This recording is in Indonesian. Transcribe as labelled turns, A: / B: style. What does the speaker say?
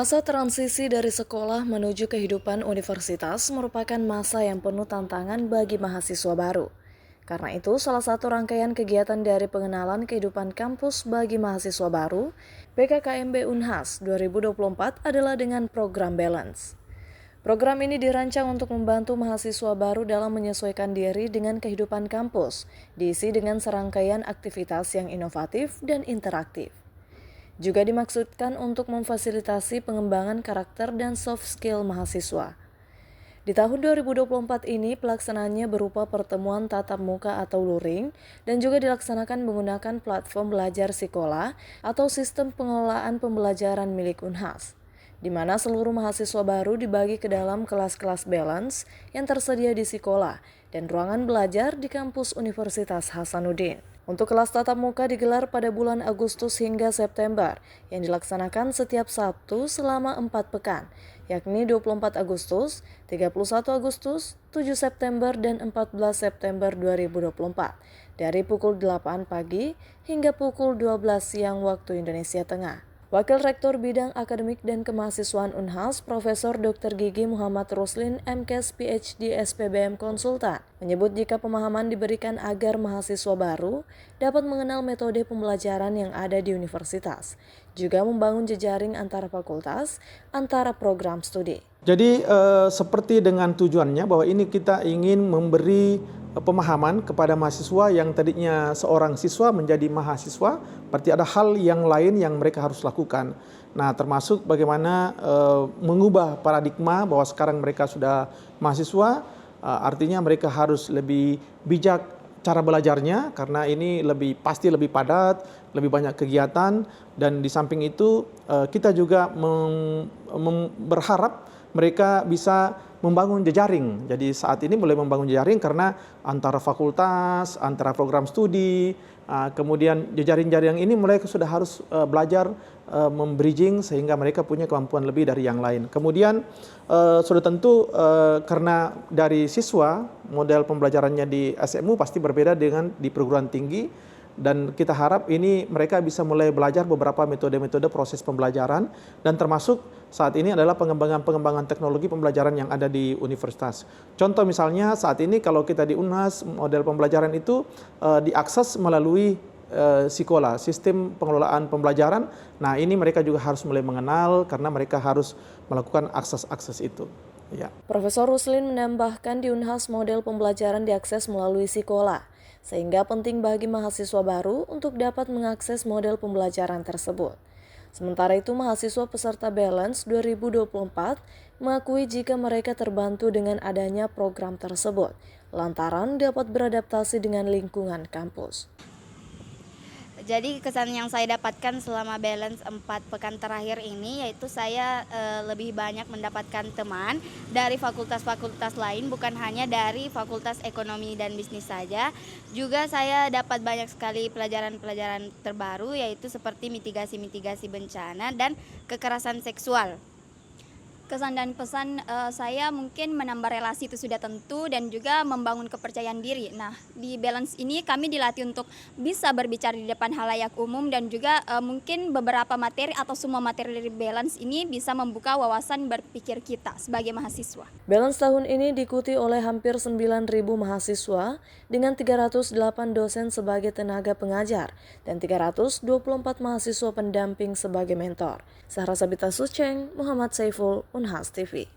A: Masa transisi dari sekolah menuju kehidupan universitas merupakan masa yang penuh tantangan bagi mahasiswa baru. Karena itu, salah satu rangkaian kegiatan dari pengenalan kehidupan kampus bagi mahasiswa baru, PKKMB Unhas 2024 adalah dengan program Balance. Program ini dirancang untuk membantu mahasiswa baru dalam menyesuaikan diri dengan kehidupan kampus, diisi dengan serangkaian aktivitas yang inovatif dan interaktif. Juga dimaksudkan untuk memfasilitasi pengembangan karakter dan soft skill mahasiswa. Di tahun 2024 ini pelaksanaannya berupa pertemuan tatap muka atau luring dan juga dilaksanakan menggunakan platform belajar Sikola atau sistem pengelolaan pembelajaran milik Unhas, di mana seluruh mahasiswa baru dibagi ke dalam kelas-kelas balance yang tersedia di Sikola dan ruangan belajar di kampus Universitas Hasanuddin. Untuk kelas tatap muka digelar pada bulan Agustus hingga September, yang dilaksanakan setiap Sabtu selama 4 pekan, yakni 24 Agustus, 31 Agustus, 7 September, dan 14 September 2024, dari pukul 8 pagi hingga pukul 12 siang waktu Indonesia Tengah. Wakil Rektor Bidang Akademik dan Kemahasiswaan Unhas, Profesor Dr. Gigi Muhammad Ruslin, MKes PhD SPBM Konsultan, menyebut jika pemahaman diberikan agar mahasiswa baru dapat mengenal metode pembelajaran yang ada di universitas, juga membangun jejaring antara fakultas, antara program studi.
B: Jadi seperti dengan tujuannya bahwa ini kita ingin memberi pemahaman kepada mahasiswa yang tadinya seorang siswa menjadi mahasiswa, berarti ada hal yang lain yang mereka harus lakukan. Nah, termasuk bagaimana mengubah paradigma bahwa sekarang mereka sudah mahasiswa, artinya mereka harus lebih bijak cara belajarnya karena ini pasti lebih padat, lebih banyak kegiatan, dan di samping itu kita juga berharap mereka bisa membangun jejaring. Jadi saat ini boleh membangun jejaring karena antara fakultas, antara program studi, kemudian jejaring-jejaring ini mereka sudah harus belajar membridging sehingga mereka punya kemampuan lebih dari yang lain. Kemudian sudah tentu karena dari siswa model pembelajarannya di SMU pasti berbeda dengan di perguruan tinggi. Dan kita harap ini mereka bisa mulai belajar beberapa metode-metode proses pembelajaran dan termasuk saat ini adalah pengembangan teknologi pembelajaran yang ada di universitas. Contoh misalnya saat ini kalau kita di Unhas model pembelajaran itu diakses melalui Sikola, sistem pengelolaan pembelajaran. Nah, ini mereka juga harus mulai mengenal karena mereka harus melakukan akses itu. Ya.
A: Profesor Ruslin menambahkan di Unhas model pembelajaran diakses melalui Sikola, sehingga penting bagi mahasiswa baru untuk dapat mengakses model pembelajaran tersebut. Sementara itu, mahasiswa peserta Balance 2024 mengakui jika mereka terbantu dengan adanya program tersebut, lantaran dapat beradaptasi dengan lingkungan kampus.
C: Jadi kesan yang saya dapatkan selama Balance 4 pekan terakhir ini yaitu saya lebih banyak mendapatkan teman dari fakultas-fakultas lain, bukan hanya dari Fakultas Ekonomi dan Bisnis saja. Juga saya dapat banyak sekali pelajaran-pelajaran terbaru yaitu seperti mitigasi bencana dan kekerasan seksual.
D: Kesan dan pesan saya mungkin menambah relasi itu sudah tentu dan juga membangun kepercayaan diri. Nah, di Balance ini kami dilatih untuk bisa berbicara di depan halayak umum dan juga mungkin beberapa materi atau semua materi dari Balance ini bisa membuka wawasan berpikir kita sebagai mahasiswa.
A: Balance tahun ini diikuti oleh hampir 9.000 mahasiswa dengan 308 dosen sebagai tenaga pengajar dan 324 mahasiswa pendamping sebagai mentor. Sahra Sabita Suceng, Muhammad Saiful, Unhas TV.